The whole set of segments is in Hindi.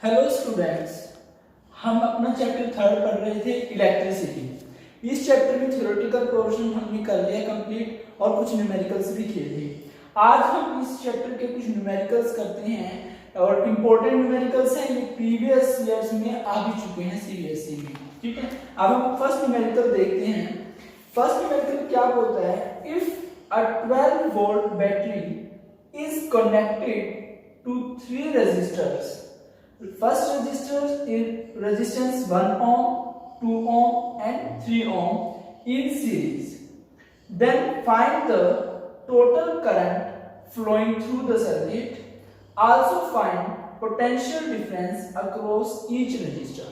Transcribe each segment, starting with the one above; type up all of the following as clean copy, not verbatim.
हेलो स्टूडेंट्स, हम अपना चैप्टर थर्ड पढ़ रहे थे इलेक्ट्रिसिटी। इस चैप्टर में थ्योरेटिकल पोर्शन हमने कर लिया कंप्लीट और कुछ न्यूमेरिकल्स भी किए थे। आज हम इस चैप्टर के कुछ न्यूमेरिकल्स करते हैं और इम्पोर्टेंट न्यूमेरिकल्स हैं, ये प्रीवियस ईयर्स में आ भी चुके हैं सीबीएसई में। ठीक है, अब हम फर्स्ट न्यूमेरिकल देखते हैं। फर्स्ट न्यूमेरिकल क्या बोलता है? If a 12 volt battery is connected to 3 resistors. First resistor is resistance 1 ohm, 2 ohm and 3 ohm in series. Then find the total current flowing through the circuit. Also find potential difference across each resistor.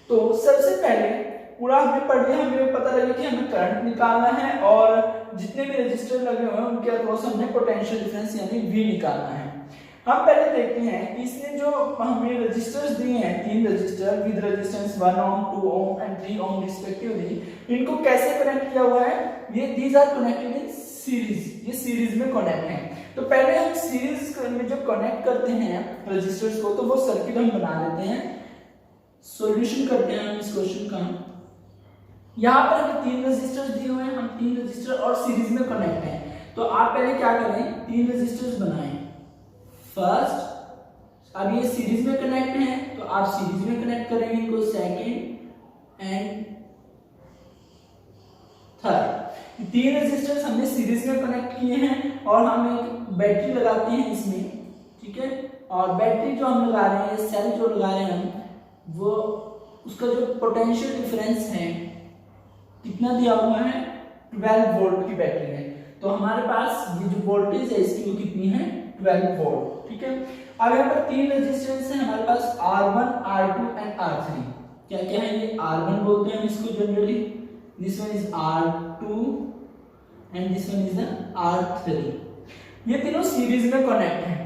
तो सबसे पहले पूरा हमने पढ़ लिया, हमें पता लगा कि हमें करंट निकालना है और जितने भी रेजिस्टर लगे हुए हैं उनके अक्रॉस हमने पोटेंशियल डिफरेंस यानी V निकालना है। हम पहले देखते हैं कि इसने जो हमें रेजिस्टर्स दिए हैं, 3 resistor with resistance 1 ohm, 2 ohm and 3 ohm respectively, इनको कैसे कनेक्ट किया हुआ है? ये these are connected in series, ये सीरीज में कनेक्ट हैं। तो पहले हम सीरीज में जब कनेक्ट करते हैं रेजिस्टर्स को तो वो सर्किट हम बना लेते हैं। सॉल्यूशन करते हैं हम इस क्वेश्चन का। यहाँ पर हमें 3 रेजिस्टर्स दिए हुए हैं, हम 3 रेजिस्टर और सीरीज में कनेक्ट हैं। तो आप पहले क्या करें, 3 रेजिस्टर्स बनाएं। फर्स्ट, अब ये सीरीज में कनेक्ट हैं तो आप सीरीज में कनेक्ट करेंगे इनको, सेकंड एंड थर्ड। 3 रेजिस्टर्स हमने सीरीज में कनेक्ट किए हैं और हम एक बैटरी लगाते हैं इसमें। ठीक है, और बैटरी जो हम लगा रहे हैं, सेल जो लगा रहे हैं हम, वो उसका जो पोटेंशियल डिफरेंस है कितना दिया हुआ है? 12 वोल्ट की बैटरी है। तो हमारे पास ये जो वोल्टेज है इसकी वो कितनी है? 12 वोल्ट। ठीक है, अब यहाँ पर 3 रेजिस्टेंस है हमारे पास, R1, R2 एंड R3। क्या क्या है ये? R1 बोलते हैं हम इसको generally, this one is R2 and this one is R3। ये तीनों सीरीज में कनेक्ट हैं।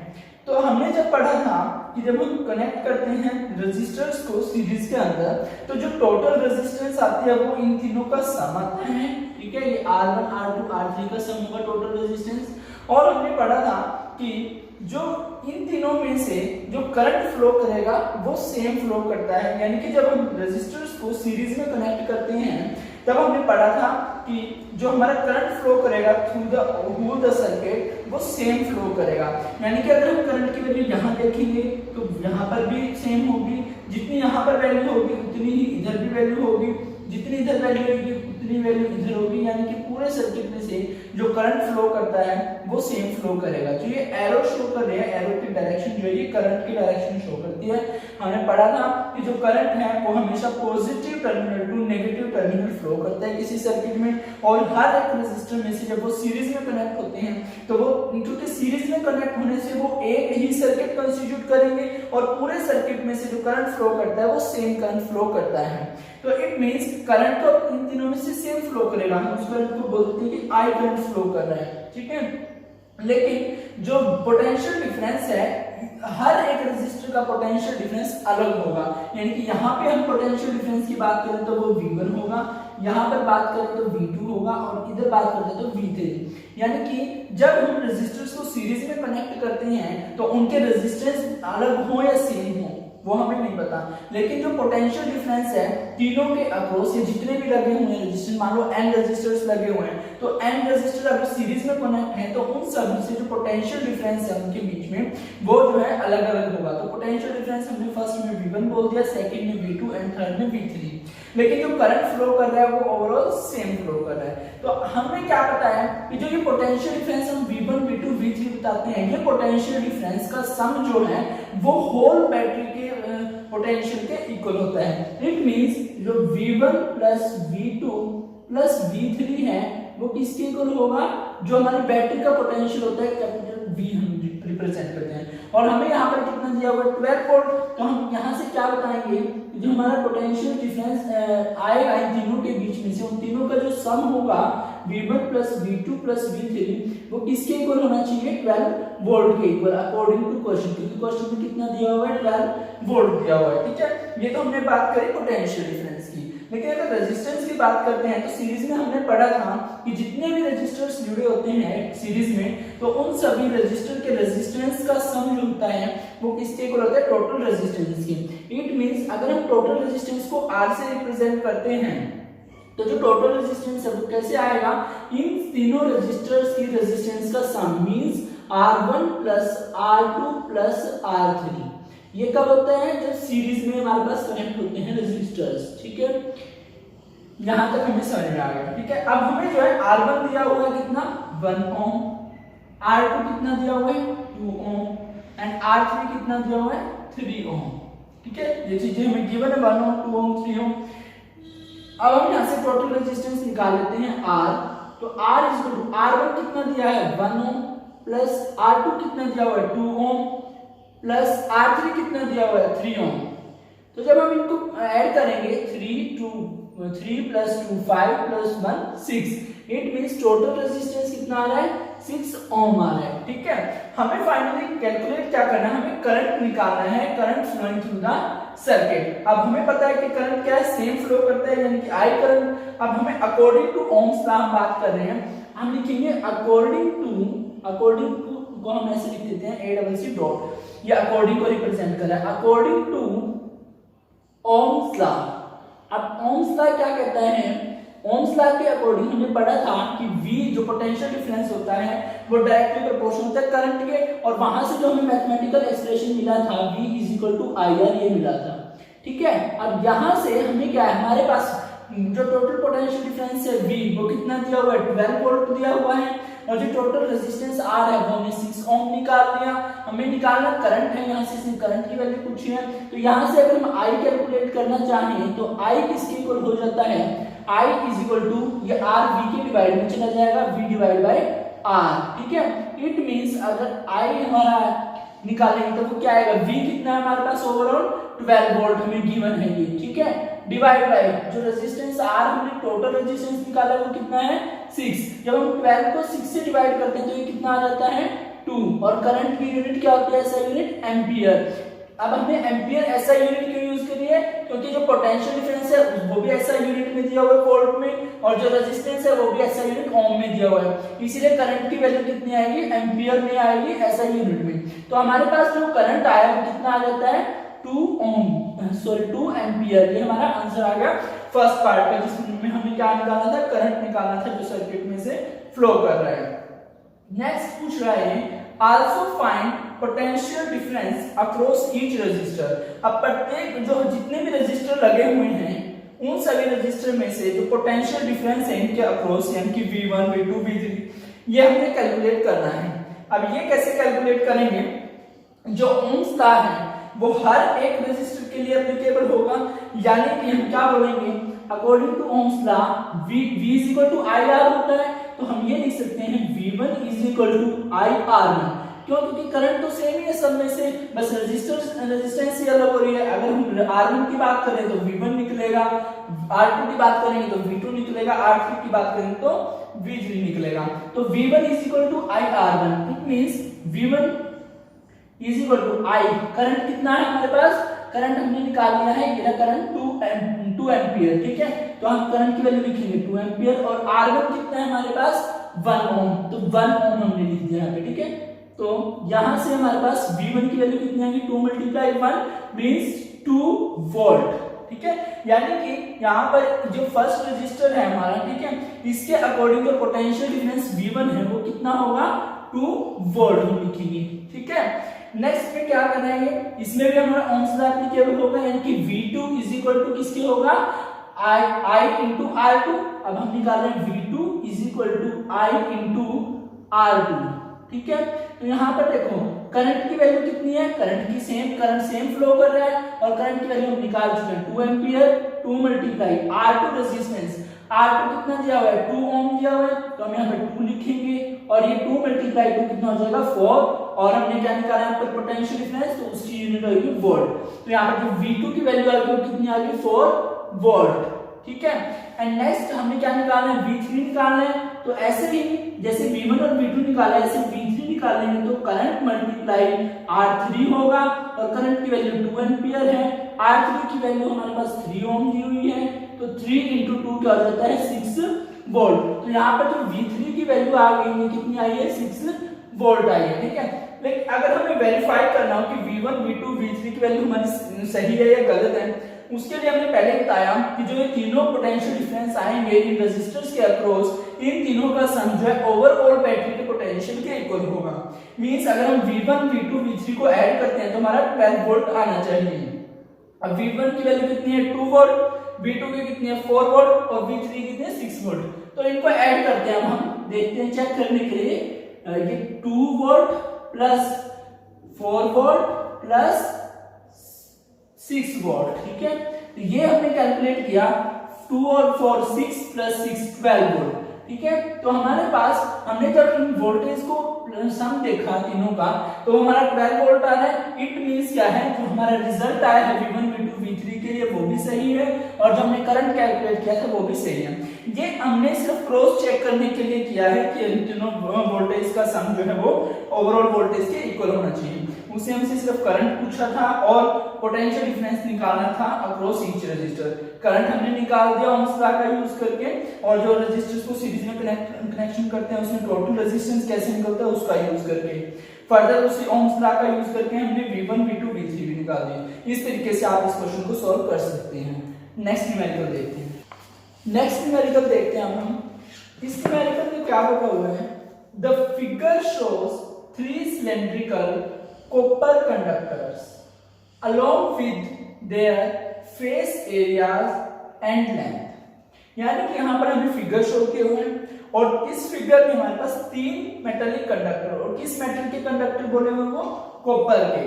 तो हमने जब पढ़ा था कि जब हम कनेक्ट करते हैं रेजिस्टर्स को सीरीज के अंदर तो जो टोटल रेजिस्टेंस आती है वो इन तीनों का सम आता है। ठीक है, ये R1, R2, R3 का सम होगा टोटल रेजिस्टेंस। और हमने पढ़ा था कि जो इन तीनों में से जो करंट फ्लो करेगा वो सेम फ्लो करता है, यानी कि जब हम रेजिस्टर्स को सीरीज में कनेक्ट करते हैं तब हमने पढ़ा था कि जो हमारा करंट फ्लो करेगा through the whole the circuit वो सेम फ्लो करेगा। यानी कि अगर हम करंट की वैल्यू यहाँ देखेंगे तो यहाँ पर भी सेम होगी, जितनी यहाँ पर वैल्यू होगी उतनी ही इधर भी वैल्यू होगी, जितनी इधर वैल्यू होगी उतनी वैल्यू इधर होगी। यानी कि पूरे सर्किट में से जो करंट फ्लो करता है वो सेम फ्लो करेगा। जो ये एरो शो कर रहे हैं, एरो की डायरेक्शन जो है ये करंट की डायरेक्शन शो करती है। हमने पढ़ा था कि जो करंट है वो हमेशा positive terminal to negative terminal flow करता है किसी सर्किट में, और हर एक रेजिस्टर में से जब वो सीरीज में कनेक्ट होते हैं तो वो क्योंकि सीरीज में कनेक्ट होने से वो एक ही सर्किट कंस्टिट्यूट करेंगे और पूरे सर्किट में से जो करंट फ्लो करता है वो सेम करंट फ्लो करता है। तो इट मींस करंट तो इन तीनों में से सेम फ्लो करेगा, हम उस करंट को बोलते हैं कि आई करंट फ्लो कर रहा है। ठीक है, लेकिन जो पोटेंशियल डिफरेंस है हर एक रेजिस्टर का पोटेंशियल डिफरेंस अलग होगा। यानी कि यहाँ पे हम पोटेंशियल डिफरेंस की बात करें तो वो V1 होगा, यहाँ पर बात करें तो V2 होगा और इधर बात करते हैं तो V3। यानी कि जब हम रेजिस्टर्स को सीरीज में कनेक्ट करते हैं तो उनके रेजिस्टेंस अलग हो या सेम हो वो हमें नहीं पता, लेकिन जो पोटेंशियल डिफरेंस है तीनों के अक्रॉस ये जितने भी लगे हुए हैं रेजिस्टर, मान लो n रेजिस्टर्स लगे हुए हैं तो n रेजिस्टर अगर सीरीज में कनेक्ट है तो उन सब से जो पोटेंशियल डिफरेंस है उनके बीच में वो जो है अलग अलग होगा। तो पोटेंशियल डिफरेंस हमने फर्स्ट में V1 बोल दिया, सेकंड में V2 एंड थर्ड में V3। लेकिन जो करंट फ्लो कर रहा है वो ओवरऑल सेम फ्लो कर रहा है। तो हमें क्या पता है कि जो ये पोटेंशियल डिफरेंस हम V1, V2, V3 बताते हैं, ये पोटेंशियल डिफरेंस का सम जो है वो होल बैटरी के पोटेंशियल के इक्वल होता है। इट मींस जो V1 plus V2 plus V3 है वो किसके इक्वल होगा? जो हमारी बैटरी का पोटेंशियल होता है कैपिटल V हम रिप्रेजेंट करते हैं। और हमें यहाँ पर कितना दिया हुआ है? 12 वोल्ट। तो हम यहाँ से क्या बताएंगे? जो हमारा पोटेंशियल डिफरेंस आएगा इन तीनों के बीच में से, उन तीनों का जो सम होगा V1 plus V2 plus V3 वो किसके इक्वल होना चाहिए? 12 वोल्ट के इक्वल अकॉर्डिंग टू क्वेश्चन, क्योंकि क्वेश्चन में कितना दिया हुआ है? 12 वोल्ट दिया हुआ है। ठीक है, ये तो हमने बात करी पोटेंशियल डिफरेंस की। लेकिन अगर रेजिस्टेंस की बात करते हैं तो सीरीज में हमने पढ़ा था कि जितने भी रेजिस्टर्स जुड़े होते हैं सीरीज में तो उन सभी रेजिस्टर के रेजिस्टेंस का सम जो होता है वो किसके इक्वल होता है, टोटल रेजिस्टेंस के। इट मींस अगर हम टोटल रेजिस्टेंस को R से रिप्रेजेंट करते हैं तो जो टोटल रेजिस्टेंस है वो कैसे आएगा, इन तीनों रेजिस्टर्स की रेजिस्टेंस का सम means R1 plus R2 plus R3। ये कब होता है, जब सीरीज में हमारे पास कनेक्ट होते हैं रेजिस्टर्स। ठीक है, यहां तक हमें समझ में आ गया। ठीक है, अब हमें जो है R1 दिया हुआ है कितना 1 ओम, R2 कितना दिया हुआ है 2 ओम एंड R3 कितना दिया हुआ है 3 ओम। ठीक है, ये चीजें हमें गिवन है 1 ओम 2 ओम 3 ओम। अब हम यहां से टोटल रेजिस्टेंस निकाल लेते हैं R। तो R R1 कितना दिया है 1 ओम प्लस R2 कितना दिया हुआ है 2 ओम प्लस R3 कितना दिया हुआ है 3 ओम। तो जब हम इनको ऐड करेंगे 3 plus 2 5 plus 1 6, it means total resistance कितना आ रहा है 6 ओम आ रहा है। ठीक है, हमें फाइनली कैलकुलेट क्या करना है, हमें करंट निकालना है, current flowing through the circuit. अब हमें पता है कि करंट क्या है, सेम फ्लो करता है यानी कि I करंट। अब हमें अकॉर्डिंग टू ओम्स का हम बात कर रहे हैं, हम लिखेंगे अकॉर्डिंग टू को हम ऐसे लिख देते हैं ACC डॉट, ये अकॉर्डिंग को रिप्रेजेंट कर रहा है, अकॉर्डिंग टू ओम्स लॉ। अब ओम्स लॉ क्या कहता है, ओम्स लॉ के अकॉर्डिंग हमने पढ़ा था कि V जो पोटेंशियल डिफरेंस होता है वो डायरेक्टली प्रोपोर्शनल होता है करंट के, और वहां से जो हमें मैथमेटिकल एक्सप्रेशन मिला था V IR ये मिला था। ठीक है, अब यहां से हमें क्या है, हमारे पास जो टोटल पोटेंशियल डिफरेंस है V वो कितना दिया हुआ है 12 वोल्ट दिया हुआ है, और जो टोटल रेजिस्टेंस R है वो हमने 6 ओम निकाल लिया। हमें निकालना करंट है, यहाँ से इसने करंट की वैल्यू पूछी है। तो यहाँ से अगर हम I कैलकुलेट करना चाहें तो I किसके इक्वल हो जाता है, I इज इक्वल टू ये R V के डिवाइड में चला जाएगा V डिवाइड बाय R। ठीक है, इट मींस अगर I हमारा निकालेंगे तो वो क्या आएगा, V कितना है हमारे पास ओवरऑल 12 वोल्ट हमें गिवन है ये। ठीक है, डिवाइड बाय जो रेजिस्टेंस R हमने टोटल रेजिस्टेंस निकाला वो कितना है 6। जब हम 12 को 6 से डिवाइड करते हैं तो ये कितना आ जाता है 2, और करंट की यूनिट क्या होती है, ऐसा यूनिट एम्पियर। अब हमने एम्पियर ऐसा यूनिट क्यों यूज करी है, क्योंकि जो पोटेंशियल डिफरेंस है वो भी ऐसा यूनिट में दिया हुआ है वोल्ट में, और जो रेजिस्टेंस है वो भी ऐसा यूनिट ओम में दिया हुआ है, इसीलिए करंट की वैल्यू कितनी आएगी, एम्पियर में आएगी ऐसा यूनिट में। तो हमारे पास जो करंट आया वो कितना आ जाता है 2 एम्पियर। ये हमारा आंसर आ गया फर्स्ट पार्ट का, जिसमें हमें क्या निकालना था, करंट निकालना था जो सर्किट में से फ्लो कर रहा है। नेक्स्ट पूछ रहा है also find potential difference across each resistor. अब प्रत्येक जो जितने भी रेजिस्टर लगे हुए हैं उन सभी रेजिस्टर में से जो पोटेंशियल डिफरेंस है इनके अक्रॉस, यानी कि V1 V2 V3, ये हमने कैलकुलेट करना है। अब ये कैसे कैलकुलेट करेंगे, जो ओम्स लॉ है वो हर एक रेजिस्टर के लिए एप्लीकेबल होगा, यानी कि हम क्या बोलेंगे, according to Ohm's law V is equal to IR होता है, तो हम ये लिख सकते हैं V1 is equal to IR1। क्यों, क्योंकि करंट तो सेम ही है सब में से, बस रेजिस्टेंस ही अलग हो रही है। अगर हम R1 की बात करें तो V1 निकलेगा, R2 की बात करेंगे तो V2 निकलेगा, R3 की बात करेंगे तो V3 निकलेगा। तो V1 is equal to IR1, it means V1 is equal to I, current कितना है हमारे पास, करंट हमने निकाल लिया है, ये करंट 2 एम्पियर। ठीक है, तो हम करंट की वैल्यू लिखेंगे 2 एम्पियर, और R1 कितना है हमारे पास 1 ओम, तो 1 ओम हमने लिख दिया यहाँ पे। ठीक है, तो यहां से हमारे पास V1 की वैल्यू कितनी आएगी, 2 मल्टीप्लाई 1 मींस 2 वोल्ट। ठीक है, यानी कि यहाँ पर जो फर्स्ट रजिस्टर है हमारा, ठीक है, इसके अकॉर्डिंग जो पोटेंशियल डिफरेंस V1 है वो कितना होगा 2 वोल्ट हम लिखेंगे। ठीक है, नेक्स्ट में क्या करना है, इसमें भी हमारा ओम्स लॉ एप्लीकेबल होगा, यानी कि V2 इज इक्वल टू किसके होगा, I इंटू R2। अब हम निकाल रहे हैं V2 is equal to I into R2। ठीक है, तो यहाँ पर देखो करंट की वैल्यू कितनी है, करंट सेम फ्लो कर रहा है, और करंट की वैल्यू हम निकाल चुके हैं 2 ampere, 2 multiply R2 resistance, R2 कितना दिया हुआ है 2 ओम दिया हुआ है, तो हम यहाँ पर 2 लिखेंगे, और ये 2 मल्टीप्लाई 2 कितना हो जाएगा 4, और हमने क्या निकाला है पर पोटेंशियल डिफरेंस, तो उसकी यूनिट होगी वोल्ट। तो यहाँ पर जो V2 की वैल्यू आ गई कितनी आ गई 4 वोल्ट। ठीक है, एंड नेक्स्ट हमने क्या निकालना है, V3 निकालना है। तो ऐसे ही जैसे V1 और V2 निकाला है, ऐसे V3 निकालेंगे तो करंट मल्टीप्लाई R3 होगा, और करंट की वैल्यू 2 एम्पियर है, R3 की वैल्यू हमारे पास 3 ओम दी हुई है, तो 3 इंटू 2 क्या हो जाता है 6 वोल्ट। तो यहाँ पर जो V3 की वैल्यू आ गई है कितनी आई है 6 वोल्ट आई है, ठीक है। लेकिन अगर हमें वेरीफाई करना हो कि V1 V2 V3 की वैल्यू हमारी सही है या गलत है, उसके लिए हमने पहले बताया कि जो ये तीनों पोटेंशियल डिफरेंस आएंगे इन रेजिस्टर्स के अक्रॉस, इन तीनों का सम जो है ओवरऑल बैटरी के पोटेंशियल के इक्वल होगा। मींस अगर हम V1 V2 V3 को ऐड करते हैं तो हमारा 12 वोल्ट आना चाहिए। अब V1 की वैल्यू कितनी है 2 वोल्ट, V2 की कितनी है 4 वोल्ट और V3 की कितनी है 6 वोल्ट। तो इनको ऐड करते हैं, अब हम देखते हैं चेक करने के लिए। ये 2 volt plus 4 volt plus 6 volt, ठीक है। तो ये हमने कैलकुलेट किया 2 और 4 6 प्लस 6 12 वोल्ट, ठीक है। तो हमारे पास हमने जब इन वोल्टेज को सम देखा तीनों का तो हमारा 12 वोल्ट आ रहा है। इट मींस क्या है, जो हमारा रिजल्ट आया है V1 V2 V3 के लिए वो भी सही है और जो हमने करंट कैलकुलेट किया था वो भी सही है। ये हमने सिर्फ क्रॉस चेक करने के लिए किया है कि इन तीनों वोल्टेज का सम जो है वो ओवरऑल वोल्टेज के इक्वल होना चाहिए। उसे हमसे सिर्फ करंट पूछा था और पोटेंशियल डिफरेंस निकालना था अक्रॉस ईच रेजिस्टर। करंट हमने निकाल दिया ओम्स लॉ का यूज करके, और जो रेजिस्टर्स को सीरीज में कनेक्शन करते हैं उसमें टोटल रेजिस्टेंस कैसे निकलता है उसका यूज करके। फर्दर उसी ओम्स लॉ का यूज करके हमने V1 V2 V3 भी निकाल दिए। इस तरीके से आप इस क्वेश्चन को सॉल्व कर सकते हैं। नेक्स्ट न्यूमेरिकल देखते हैं। नेक्स्ट न्यूमेरिकल देखते हैं हम। इस न्यूमेरिकल में क्या बता हुआ है, the figure shows 3 cylindrical copper conductors along with their face areas and length। यानी कि यहाँ पर हमें फिगर शो किए हुए हैं और इस फिगर में हमारे पास 3 मेटेलिक कंडक्टर, और किस मेटल के कंडक्टर बोले हुए वो कॉपर के।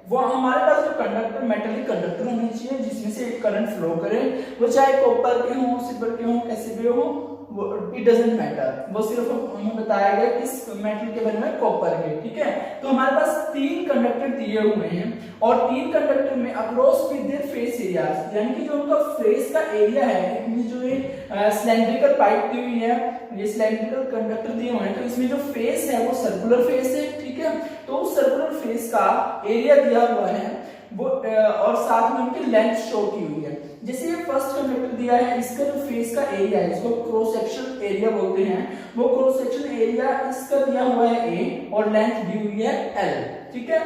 वो हमारे पास जो कंडक्टर मेटेलिक कंडक्टर होने चाहिए जिसमें से एक करंट फ्लो करे, वो चाहे कॉपर के हो, सिल्वर के हो, कैसे भी हो, वो इट डजंट मैटर, वो सिर्फ हमें बताया गया किस मेटल के बने हुए कॉपर के, ठीक है। तो हमारे पास 3 कंडक्टर दिए हुए हैं और 3 कंडक्टर में across with their face areas, यानी कि जो उनका फेस का एरिया है, इनमें जो ये सिलेंड्रिकल पाइप दी हुई है, ये सिलेंड्रिकल कंडक्टर दिए हुए हैं, तो इसमें जो फेस है वो सर्कुलर फेस है, ठीक है। तो उस सर्कुलर फेस का एरिया दिया हुआ है वो और साथ में उनकी लेंथ शो की हुई है। जैसे ये फर्स्ट कंडक्टर दिया है, इसका जो फेस का एरिया है, इसको क्रॉस सेक्शन एरिया बोलते हैं, वो क्रॉस सेक्शन एरिया इसका दिया हुआ है A और लेंथ दी हुई है L, ठीक है।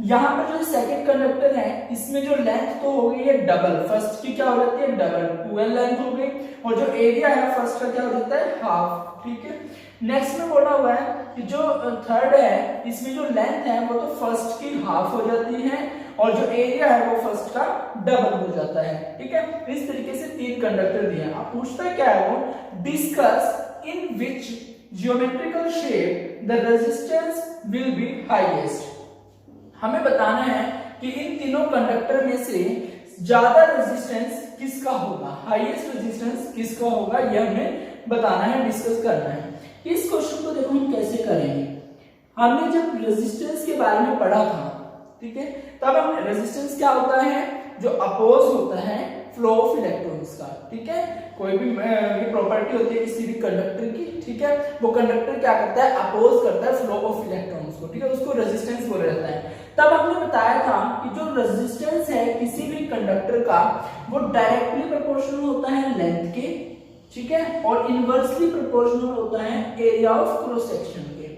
यहाँ पर जो सेकंड कंडक्टर है इसमें जो लेंथ तो हो गई है डबल, फर्स्ट की क्या हो जाती है डबल 12 लेंथ हो गई, और जो एरिया है फर्स्ट का क्या हो जाता है हाफ, ठीक है। नेक्स्ट में बोला हुआ है कि जो थर्ड है इसमें जो लेंथ है वो तो फर्स्ट की हाफ हो जाती है और जो एरिया है वो फर्स्ट का डबल हो जाता है, ठीक है। इस तरीके से 3 कंडक्टर दिए हैं। अब पूछता क्या है वो, discuss in which geometrical shape the resistance will be highest. हमें बताना है कि इन तीनों कंडक्टर में से ज्यादा रेजिस्टेंस किसका होगा, हाईएस्ट रेजिस्टेंस किसका होगा, यह हमें बताना है, डिस्कस करना है। इस क्वेश्चन को देखो हम कैसे करेंगे। हमने जब रेजिस्टेंस के बारे में पढ़ा था, ठीक है, तब हम रेजिस्टेंस क्या होता है, जो अपोज होता है फ्लो ऑफ इलेक्ट्रॉन्स का, ठीक है। कोई भी ये प्रॉपर्टी होती है किसी भी कंडक्टर की, ठीक है, वो कंडक्टर क्या करता है, अपोज करता है फ्लो ऑफ इलेक्ट्रॉन्स को, ठीक है, उसको रेजिस्टेंस बोला जाता है। तब हमने बताया था कि जो रेजिस्टेंस है किसी भी कंडक्टर का वो डायरेक्टली प्रोपोर्शनल होता है लेंथ के, ठीक है, और इनवर्सली प्रोपोर्शनल होता है एरिया ऑफ क्रॉस सेक्शन के।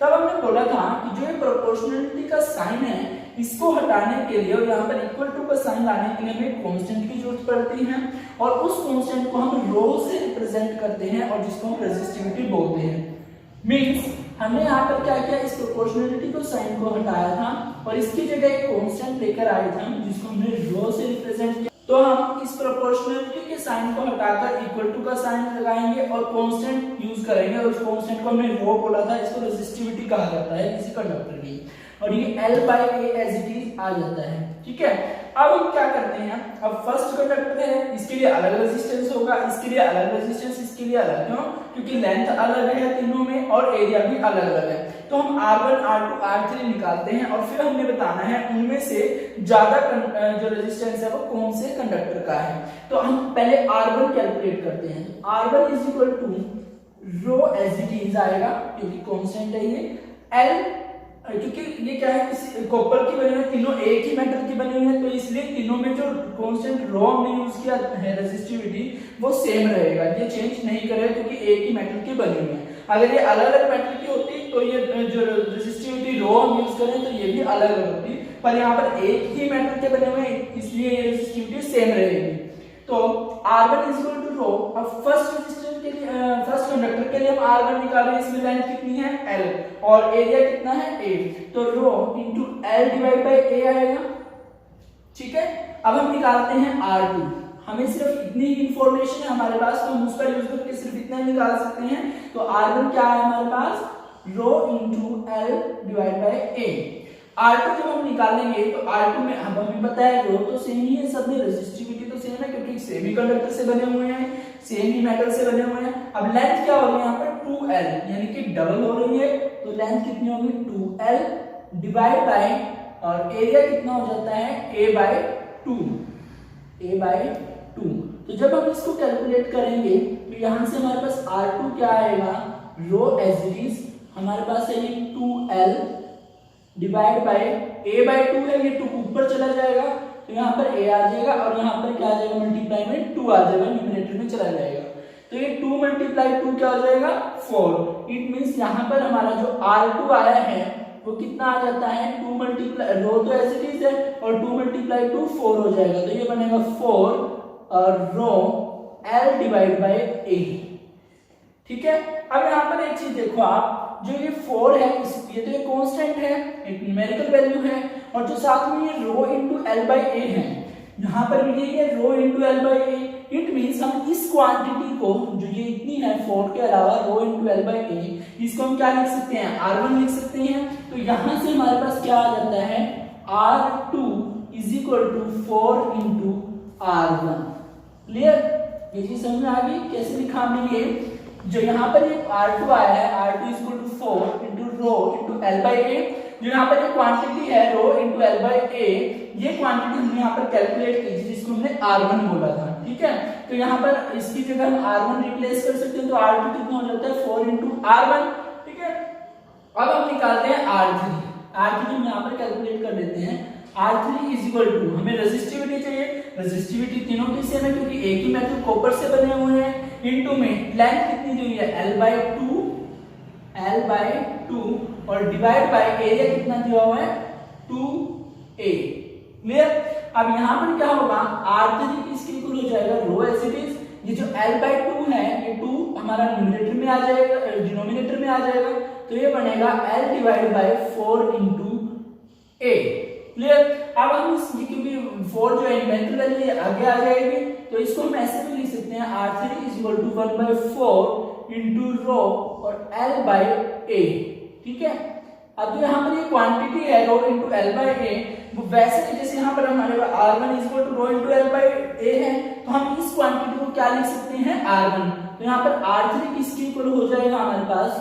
तब हमने बोला था कि जो ये प्रोपोर्शनलिटी का साइन है इसको हटाने के लिए और यहाँ पर इक्वल टू का साइन लाने के लिए हमें कांस्टेंट की जरूरत पड़ती है, और उस कांस्टेंट को हम रो से रिप्रेजेंट करते हैं और जिसको हम रेजिस्टिविटी बोलते हैं। मींस हमने यहाँ पर क्या किया, इस प्रोपोर्शनलिटी को साइन को हटाया था और इसकी जगह एक कांस्टेंट लेकर आए थे जिसको हमने रो से रिप्रेजेंट किया। तो हम इस प्रोपोर्शनलिटी के साइन को हटाकर इक्वल टू का साइन लगाएंगे और कांस्टेंट यूज करेंगे, और उस कांस्टेंट को हमने रो बोला था, इसको रेजिस्टिविटी कहा जाता है किसी कंडक्टर की, और ये L/A एज इट इज आ जाता है, ठीक है। अब हम क्या करते हैं, अब फर्स्ट कंडक्टर है इसके लिए अलग रेजिस्टेंस होगा, इसके लिए अलग रेजिस्टेंस, इसके लिए अलग, क्यों, क्योंकि लेंथ अलग है तीनों में और एरिया भी अलग अलग है। तो हम R1 R2 R3 निकालते हैं और फिर हमने बताना है उनमें से ज्यादा जो रेजिस्टेंस है वो कौन से कंडक्टर का है। तो हम पहले R1 कैलकुलेट करते हैं। R1 is equal to rho as it is आएगा क्योंकि कांस्टेंट है ये, L क्योंकि ये क्या है, कॉपर की बनी हुई है, तीनों एक ही मेटल की बनी हुई है, तो इसलिए तीनों में जो कांस्टेंट रो हमने यूज किया है रेजिस्टिविटी वो सेम रहेगा, ये चेंज नहीं करेगा क्योंकि एक ही मेटल की बनी हुई है। अगर ये अलग अलग मेटल की होती तो ये जो रेजिस्टिविटी रो हम यूज करें तो ये भी अलग अलग होती, पर यहाँ पर एक ही मेटल के बने हुए हैं इसलिए ये रेजिस्टिविटी सेम रहेगी। तो R1 इज इक्वल टू रो। अब फर्स्ट रेजिस्टेंस के लिए फर्स्ट कंडक्टर के लिए हम R1 निकाल रहे हैं, इसमें लेंथ कितनी है L और एरिया कितना है A, तो rho into L divide by A आएगा। ठीक है, अब हम निकालते हैं R2। हमें सिर्फ इतनी इंफॉर्मेशन है हमारे पास, तो हम उसका यूज करके सिर्फ इतना ही निकाल सकते हैं। तो R1 क्या है हमारे पास, rho into L divide by A। R2 जब हम निकालेंगे तो R2 में अब हमें पता है रो तो सेम ही है, सब में रेजिस्टिविटी तो सेम है क्योंकि सेमी कंडक्टर से बने हुए हैं, सेम ही मेटल से बने हुए हैं। अब लेंथ क्या हो रही है यहाँ पर 2L, यानी कि डबल हो रही है, तो लेंथ कितनी होगी 2L डिवाइड बाय, और एरिया कितना हो जाता है A बाय 2। तो जब हम इसको कैलकुलेट करेंगे तो यहाँ से हमारे पास R2 क्या आएगा, रो एज इट इज हमारे पास है ये 2L divide by A bye 2 है, ये 2 ऊपर चला जाएगा तो यहाँ पर A आ जाएगा और यहाँ पर क्या आ जाएगा मल्टीप्लाई में 2 आ जाएगा, न्यूमरेटर में चला जाएगा। तो ये 2 मल्टीप्लाई 2 क्या हो जाएगा 4। इट मींस यहाँ पर हमारा जो R2 आया है वो कितना आ जाता है 2 मल्टीप्लाई, रो तो एज इट इज है और 2 मल्टीप्लाई 2 4 हो जाएगा, तो ये बनेगा 4 और रो L डिवाइड बाय A। ठीक है, अब यहाँ पर एक चीज देखो आप, जो ये 4 है ये तो ये कांस्टेंट है, एक न्यूमेरिकल वैल्यू है, और जो साथ में ये rho into L by A है, यहाँ पर भी ये rho into L by A। It means हम इस क्वांटिटी को जो ये इतनी है 4 के अलावा रो इनटू L बाय A, इसको हम क्या लिख सकते हैं R1 लिख सकते हैं। तो यहाँ से हमारे पास क्या आ जाता है R2 is equal to 4 into R1। Clear, ये चीज समझ में आ गई कैसे लिखा हमने। ये जो यहाँ पर ये R2 आया है, R2 is equal to 4 into rho into L by A, जो यहाँ पर ये क्वांटिटी है rho into L by A, ये क्वांटिटी हमने यहाँ पर कैलकुलेट की थी जिसको हमने R1 बोला था। ठीक है, तो यहाँ पर इसकी जगह हम R1 रिप्लेस कर सकते हैं, तो R2 कितना हो जाता है 4 इंटू R1। ठीक है, अब हम निकालते हैं R3 हम यहाँ पर कैलकुलेट कर लेते हैं। R3 इज इक्वल टू, हमें रेजिस्टिविटी चाहिए, रेजिस्टिविटी तीनों की सेम है क्योंकि एक ही मेटल कॉपर से बने हुए हैं, इनटू में लेंथ कितनी दी हुई है L बाय 2 और डिवाइड बाय एरिया कितना दिया हुआ है 2A। क्लियर, अब यहाँ पर क्या होगा R3 इसके इक्वल हो जाएगा रो एज इट इज, ये जो L बाय 2 है ये 2 हमारा न्यूमरेटर में आ जाएगा, डिनोमिनेटर में आ जाएगा, तो ये बनेगा L divide bye 4 into A। Clear, अब हम क्योंकि 4 जो है न्यूमेरिकल वैल्यू आगे आ जाएगी, तो इसको हम ऐसे भी लिख सकते हैं R3 is equal to 1 by 4 into rho और L बाय A। ठीक है, अब जो यहाँ पर ये क्वांटिटी है rho into L by A, वो वैसे जैसे यहाँ पर हमारे पास R1 is equal to rho into L by A है, तो हम इस क्वांटिटी को क्या लिख सकते हैं R1। तो यहाँ पर R3 किसके इक्वल हो जाएगा हमारे पास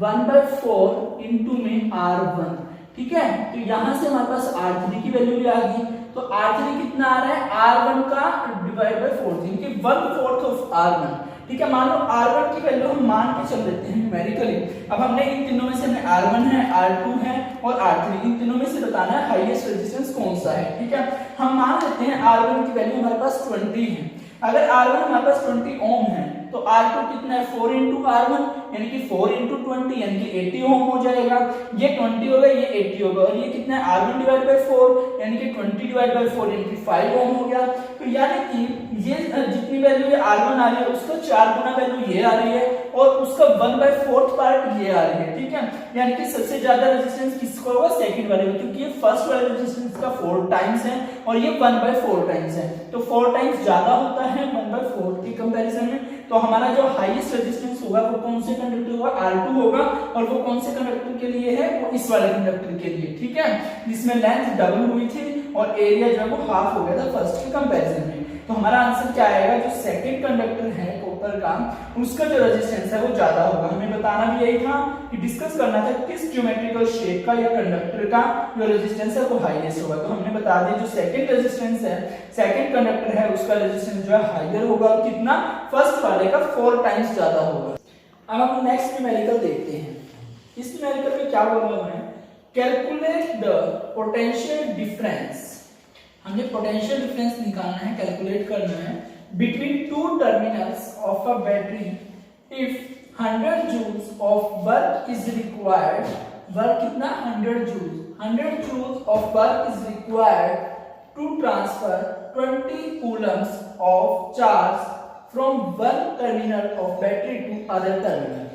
1 बाय 4 इंटू में R1। ठीक है, तो यहां से हमारे पास R3 की वैल्यू भी आ गई, तो R3 कितना आ रहा है R1 का डिवाइड बाय 4, यानी कि 1/4 ऑफ R1। ठीक है, मान लो R1 की वैल्यू हम मान के चल लेते हैं न्यूमेरिकली। अब हमने इन तीनों में से हमने R1 है, R2 है और R3, इन तीनों में से बताना है हाईएस्ट रेजिस्टेंस कौन सा है। ठीक है, हम मान लेते हैं R1 की वैल्यू हमारे पास 20 है। अगर R1 हमारे पास 20 ओम है तो R2 कितना है 4 इंटू R1, यानी कि 4 इंटू 20 यानी कि 80 ओम हो जाएगा। ये 20 होगा, ये 80 होगा, और ये कितना है R1 डिवाइड बाय 4 यानी कि 20 डिवाइड बाय 4 यानी कि 5 ओम हो गया। तो यानी कि ये जितनी वैल्यू ये R1 आ रही है उसका 4 गुना वैल्यू ये आ रही है और उसका 1/4 पार्ट ये आ रही है। ठीक है, यानी कि सबसे ज्यादा रेजिस्टेंस किसका होगा सेकंड वाले का, क्योंकि ये फर्स्ट वाले रेजिस्टेंस का 4 टाइम्स है और ये 1/4 टाइम्स है, तो 4 टाइम्स ज्यादा होता है 1/4 के कंपैरिजन में। तो हमारा जो हाईएस्ट रेजिस्टेंस होगा वो कौन से कंडक्टर होगा R2 होगा, और वो कौन से कंडक्टर के लिए है वो इस वाले कंडक्टर के लिए। ठीक है, जिसमें लेंथ डबल हुई थी और एरिया जो है वो हाफ हो गया था फर्स्ट के कंपैरिजन में। तो हमारा आंसर क्या आएगा, जो सेकंड कंडक्टर है कॉपर का उसका जो रेजिस्टेंस है वो ज्यादा होगा। हमें बताना भी यही था कि डिस्कस करना था किस ज्योमेट्रिकल शेप का या कंडक्टर का जो रेजिस्टेंस है वो हाईएस्ट होगा। तो हमने बता दिया जो सेकंड रेजिस्टेंस है, सेकंड कंडक्टर है उसका रेजिस्टेंस जो है हाईयर होगा, कितना फर्स्ट वाले का 4 टाइम्स ज्यादा होगा। अब हम नेक्स्ट न्यूमेरिकल देखते हैं। इस न्यूमेरिकल में क्या बोला हुआ है कैलकुलेट द पोटेंशियल डिफरेंस, हमें पोटेंशियल डिफरेंस निकालना है, कैलकुलेट करना है between two terminals of a battery if 100 joules of work is required, work कितना 100 joules, 100 joules of work is required to transfer 20 coulombs of charge from one terminal of battery to other terminal।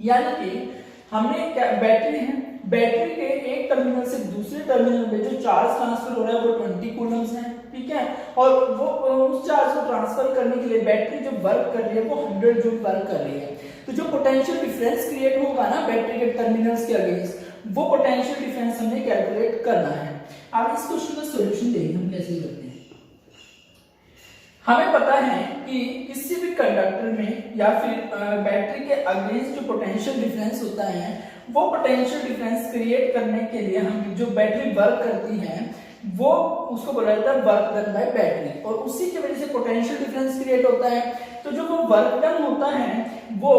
यानी कि हमने बैटरी है, बैटरी के एक टर्मिनल से दूसरे टर्मिनल में जो चार्ज ट्रांसफर हो रहा है वो 20 कूलम्स है, ठीक है, और वो उस चार्ज को ट्रांसफर करने के लिए बैटरी जो वर्क कर रही है वो 100 जूल वर्क कर रही है। तो जो पोटेंशियल डिफरेंस क्रिएट होगा ना बैटरी के टर्मिनल्स के अगेंस्ट, वो पोटेंशियल डिफरेंस हमने कैलकुलेट करना है। अब इस क्वेश्चन का सॉल्यूशन देखिए हम कैसे करते हैं। हमें पता है कि किसी भी कंडक्टर में या फिर बैटरी के अगेंस्ट जो पोटेंशियल डिफरेंस होता है वो पोटेंशियल डिफरेंस क्रिएट करने के लिए हम जो बैटरी वर्क करती है वो उसको बोला जाता है वर्क डन बाय बैटरी, और उसी की वजह से पोटेंशियल डिफरेंस क्रिएट होता है। तो जो वो वर्क डन होता है वो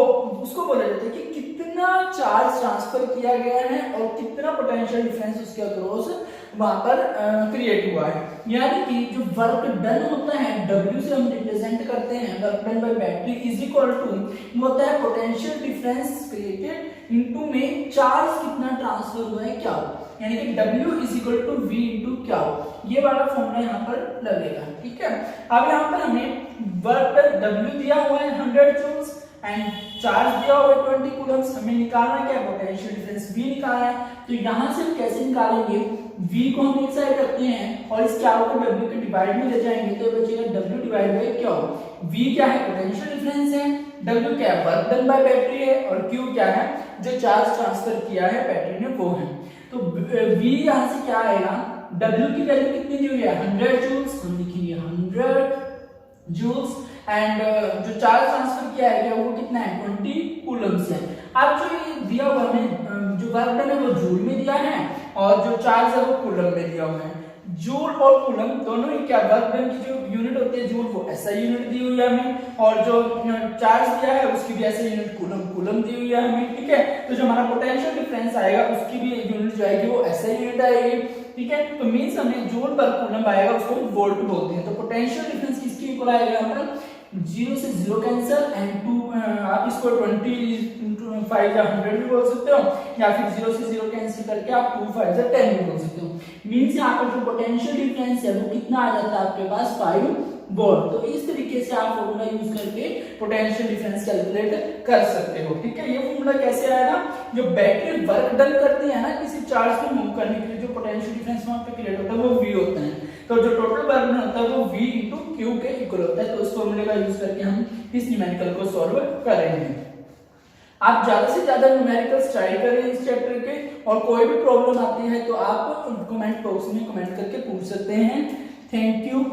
उसको बोला जाता है कि कितना चार्ज ट्रांसफर किया गया है और कितना पोटेंशियल डिफरेंस उसके अक्रॉस वहां पर क्रिएट हुआ है। यानी कि जो वर्क डन होता है W से हम रिप्रेजेंट करते हैं, work done by battery is equal to होता है पोटेंशियल डिफरेंस क्रिएटेड इनटू में चार्ज कितना ट्रांसफर हुआ है क्या, यानी कि W is equal to V into क्या, ये वाला फॉर्मूला यहाँ पर लगेगा, ठीक है। अब यहाँ पर हमें वर्क डन W दिया हुआ है 100 जूल्स एंड चार्ज दिया हुआ है 20 कूलम्स, हमें निकालना क्या है पोटेंशियल डिफरेंस V निकालना है। तो यहाँ से कैसे निकालेंगे, V को हम एक साइड रखते हैं और इस क्या को W के डिवाइड में ले जाएंगे तो बचेगा W डिवाइड बाय क्या, V क्या है पोटेंशियल डिफरेंस है, W क्या है वर्क डन बाय बैटरी है और Q क्या है जो चार्ज ट्रांसफर किया है बैटरी ने वो है। तो V यहाँ से क्या आएगा, W की वैल्यू कितनी दी हुई है 100 जूल्स, हम लिखेंगे 100 जूल्स एंड जो चार्ज ट्रांसफर किया है वो कितना है 20 कूलम्स है। अब जो ये दिया हुआ है जो वर्क डन है वो जूल में दिया है और जो चार्ज है वो कूलम में दिया हुआ है। जूल और कूलम दोनों ही क्या वर्क डन की जो यूनिट होती है जूल वो ऐसा यूनिट दी हुई है हमें, और जो चार्ज दिया है उसकी भी ऐसे यूनिट कूलम दी हुई है हमें, ठीक है। तो जो हमारा पोटेंशियल डिफरेंस आएगा उसकी भी यूनिट जो आएगी वो ऐसा यूनिट आएगी, ठीक है। तो मींस हमें जूल पर कूलम आएगा उसको वोल्ट बोलते हैं। तो पोटेंशियल डिफरेंस किसके इक्वल आएगा यहाँ पर 0 से 0 कैंसिल एंड 2 आप इसको 20 या 100 भी बोल सकते हो या फिर 0 से 0 कैंसिल करके आप 2 5 या 10 भी बोल सकते हो। मींस यहाँ पर जो पोटेंशियल डिफरेंस है वो कितना आ जाता है आपके पास 5 वोल्ट। तो इस तरीके से आप फॉर्मूला यूज करके पोटेंशियल डिफरेंस कैलकुलेट कर सकते हो, ठीक है। ये फॉर्मूला कैसे आएगा, जो बैटरी वर्क डन करती है ना किसी चार्ज को मूव करने के लिए जो पोटेंशियल डिफरेंस वहां पे क्रिएट होता है वो V होता है, तो जो टोटल वर्क डन होता है वो V इंटू Q के इक्वल होता है। तो इस फॉर्मूले का यूज करके हम इस न्यूमेरिकल को सॉल्व करेंगे। आप ज्यादा से ज्यादा न्यूमेरिकल्स ट्राई करें इस चैप्टर के, और कोई भी प्रॉब्लम आती है तो आप कमेंट बॉक्स में कमेंट करके पूछ सकते हैं। Thank you.